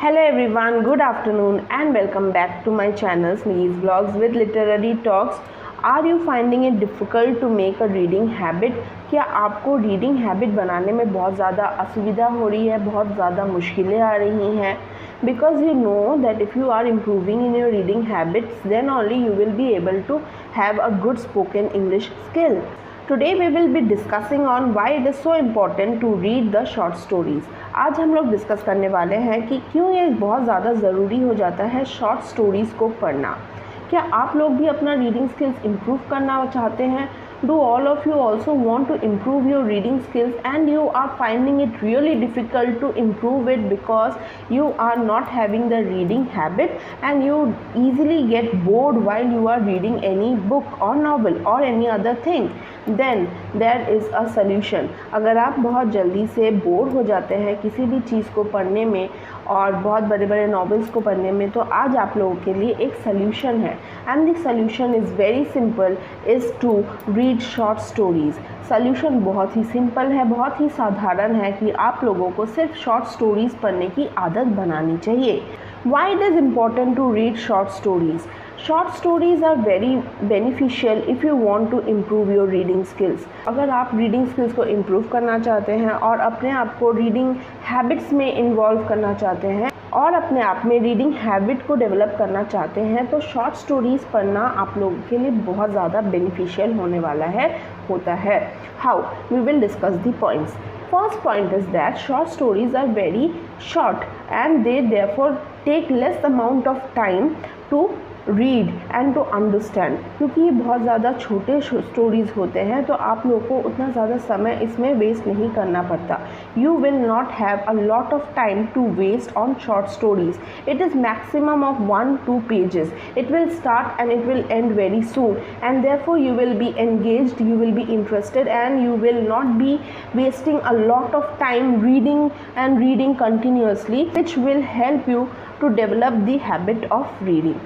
Hello everyone, good afternoon and welcome back to my channel Sneeze Vlogs with Literary Talks. Are you finding it difficult to make a reading habit? क्या आपको reading habit बनाने में बहुत ज़्यादा असुविधा हो रही है, बहुत ज़्यादा मुश्किलें आ रही हैं? Because you know that if you are improving in your reading habits, then only you will be able to have a good spoken English skill. Today we will be discussing on why it is so important to read the short stories. आज हम लोग discuss करने वाले हैं कि क्यों ये बहुत ज़्यादा ज़रूरी हो जाता है शॉर्ट स्टोरीज़ को पढ़ना। क्या आप लोग भी अपना रीडिंग स्किल्स इम्प्रूव करना चाहते हैं? Do all of you also want to improve your reading skills and you are finding it really difficult to improve it because you are not having the reading habit and you easily get bored while you are reading any book or novel or any other thing? Then there is a solution. अगर आप बहुत जल्दी से bore हो जाते हैं किसी भी चीज़ को पढ़ने में और बहुत बड़े बड़े नॉवेल्स को पढ़ने में, तो आज आप लोगों के लिए एक सल्यूशन है and the solution is very simple, is to read short stories. Solution बहुत ही सिंपल है, बहुत ही साधारण है कि आप लोगों को सिर्फ शॉर्ट स्टोरीज़ पढ़ने की आदत बनानी चाहिए। Why it is important to read short stories? Short stories are very beneficial if you want to improve your reading skills. अगर आप reading skills को improve करना चाहते हैं और अपने आप को reading habits में involve करना चाहते हैं और अपने आप में रीडिंग हैबिट को डेवलप करना चाहते हैं, तो शॉर्ट स्टोरीज़ पढ़ना आप लोगों के लिए बहुत ज़्यादा बेनिफिशियल होने वाला है होता है। How we will discuss the points. First point is that short stories are very short and they therefore take less amount of time to read and to understand. क्योंकि ये बहुत ज़्यादा छोटे स्टोरीज़ होते हैं तो आप लोग को उतना ज़्यादा समय इसमें वेस्ट नहीं करना पड़ता। You will not have a lot of time to waste on short stories. It is maximum of 1-2 pages. It will start and it will end very soon and therefore you will be engaged, you will be interested and you will not be wasting a lot of time reading and reading continuously, which will help you to develop the habit of reading.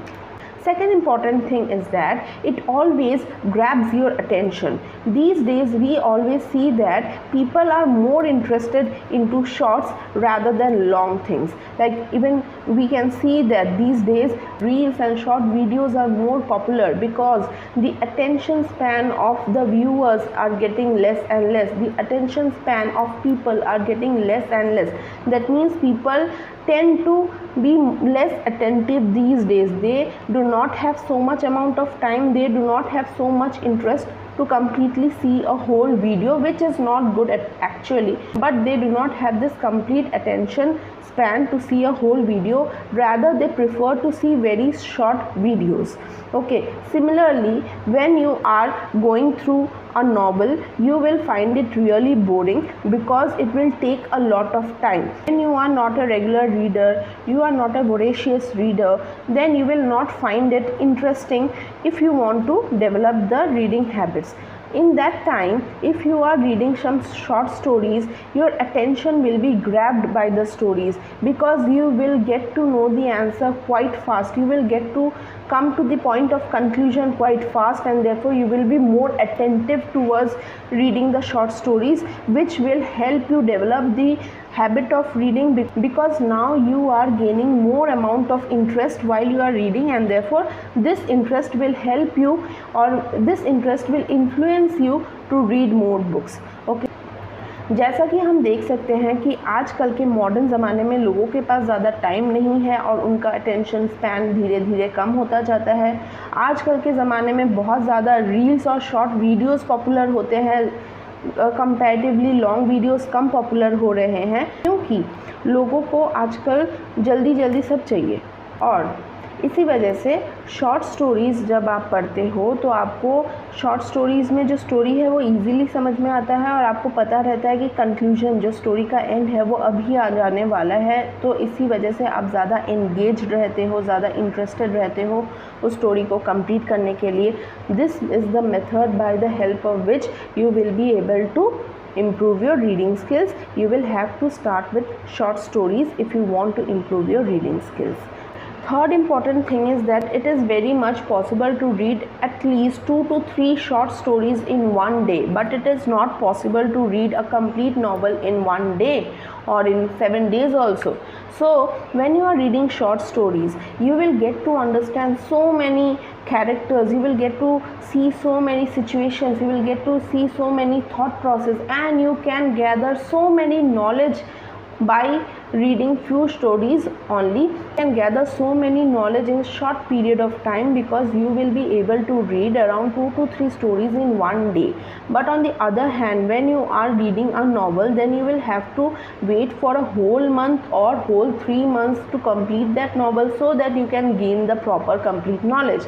Second important thing is that it always grabs your attention. These days we always see that people are more interested into shorts rather than long things. Like even we can see that these days reels and short videos are more popular because the attention span of the viewers are getting less and less. The attention span of people are getting less and less. That means people tend to be less attentive these days. They do not have so much amount of time, they do not have so much interest to completely see a whole video, which is not good actually, but they do not have this complete attention span to see a whole video, rather they prefer to see very short videos. Okay, similarly when you are going through a novel, you will find it really boring because it will take a lot of time. When you are not a regular reader, you are not a voracious reader, then you will not find it interesting if you want to develop the reading habits. In that time, if you are reading some short stories, your attention will be grabbed by the stories because you will get to know the answer quite fast. You will get to come to the point of conclusion quite fast and therefore you will be more attentive towards reading the short stories, which will help you develop the habit of reading because now you are gaining more amount of interest while you are reading and therefore this interest will help you or this interest will influence you to read more books. Okay, जैसा कि हम देख सकते हैं कि आजकल के modern ज़माने में लोगों के पास ज़्यादा टाइम नहीं है और उनका अटेंशन स्पैन धीरे धीरे कम होता जाता है। आजकल के ज़माने में बहुत ज़्यादा रील्स और शॉर्ट वीडियोस पॉपुलर होते हैं, कंपैरेटिवली लॉन्ग वीडियोस कम पॉपुलर हो रहे हैं क्योंकि लोगों को आजकल जल्दी जल्दी सब चाहिए और इसी वजह से शॉर्ट स्टोरीज़ जब आप पढ़ते हो तो आपको शॉर्ट स्टोरीज़ में जो स्टोरी है वो इजीली समझ में आता है और आपको पता रहता है कि कंक्लूजन जो स्टोरी का एंड है वो अभी आ जाने वाला है, तो इसी वजह से आप ज़्यादा एंगेज्ड रहते हो, ज़्यादा इंटरेस्टेड रहते हो उस स्टोरी को कंप्लीट करने के लिए। This is the method by the help of which you will be able to improve your reading skills. You will have to start with short stories if you want to improve your reading skills. Third important thing is that it is very much possible to read at least 2 to 3 short stories in one day, but it is not possible to read a complete novel in one day or in 7 days also. So when you are reading short stories, you will get to understand so many characters, you will get to see so many situations, you will get to see so many thought process, and you can gather so many knowledge by reading few stories only. You can gather so many knowledge in short period of time because you will be able to read around 2 to 3 stories in one day. But on the other hand, when you are reading a novel, then you will have to wait for a whole month or whole 3 months to complete that novel, so that you can gain the proper complete knowledge.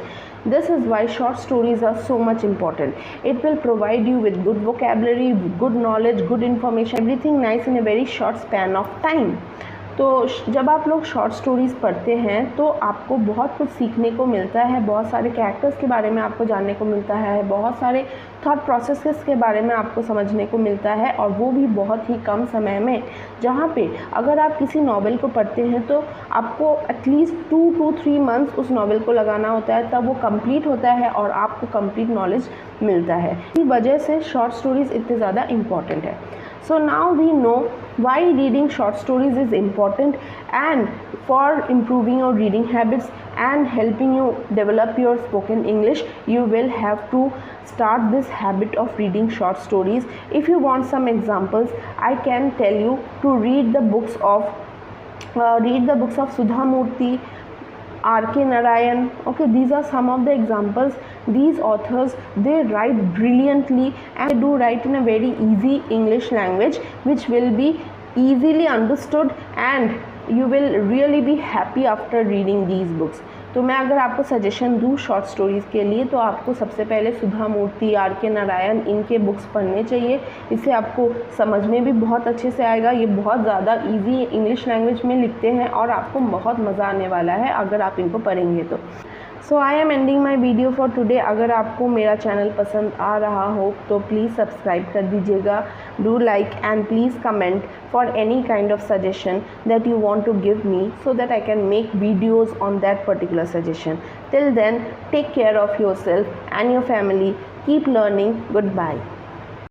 This is why short stories are so much important. It will provide you with good vocabulary, good knowledge, good information, everything nice in a very short span of time. तो जब आप लोग short stories पढ़ते हैं तो आपको बहुत कुछ सीखने को मिलता है, बहुत सारे कैरेक्टर्स के बारे में आपको जानने को मिलता है, बहुत सारे थॉट प्रोसेसेस के बारे में आपको समझने को मिलता है, और वो भी बहुत ही कम समय में। जहाँ पे अगर आप किसी नॉवेल को पढ़ते हैं तो आपको एटलीस्ट 2 to 3 मंथ्स उस नॉवेल को लगाना होता है, तब वो कंप्लीट होता है और आपको कंप्लीट नॉलेज मिलता है। इसी वजह से शॉर्ट स्टोरीज़ इतने ज़्यादा इम्पॉर्टेंट है। So now we know why reading short stories is important, and for improving your reading habits and helping you develop your spoken English, you will have to start this habit of reading short stories. If you want some examples, I can tell you to read the books of Sudha Murthy, R.K. Narayan. Okay, these are some of the examples. These authors, they write brilliantly, and they do write in a very easy English language which will be easily understood, and you will really be happy after reading these books. तो मैं अगर आपको suggestion दूँ short stories के लिए, तो आपको सबसे पहले सुधा मूर्ति, R.K. नारायण, इनके बुक्स पढ़ने चाहिए। इससे आपको समझ में भी बहुत अच्छे से आएगा। ये बहुत ज़्यादा इजी इंग्लिश लैंग्वेज में लिखते हैं और आपको बहुत मज़ा आने वाला है अगर आप इनको पढ़ेंगे तो। So I am ending my video for today. अगर आपको मेरा चैनल पसंद आ रहा हो तो प्लीज़ सब्सक्राइब कर दीजिएगा, do like and please comment for any kind of suggestion that you want to give me, so that I can make videos on that particular suggestion. Till then, take care of yourself and your family. Keep learning. Goodbye.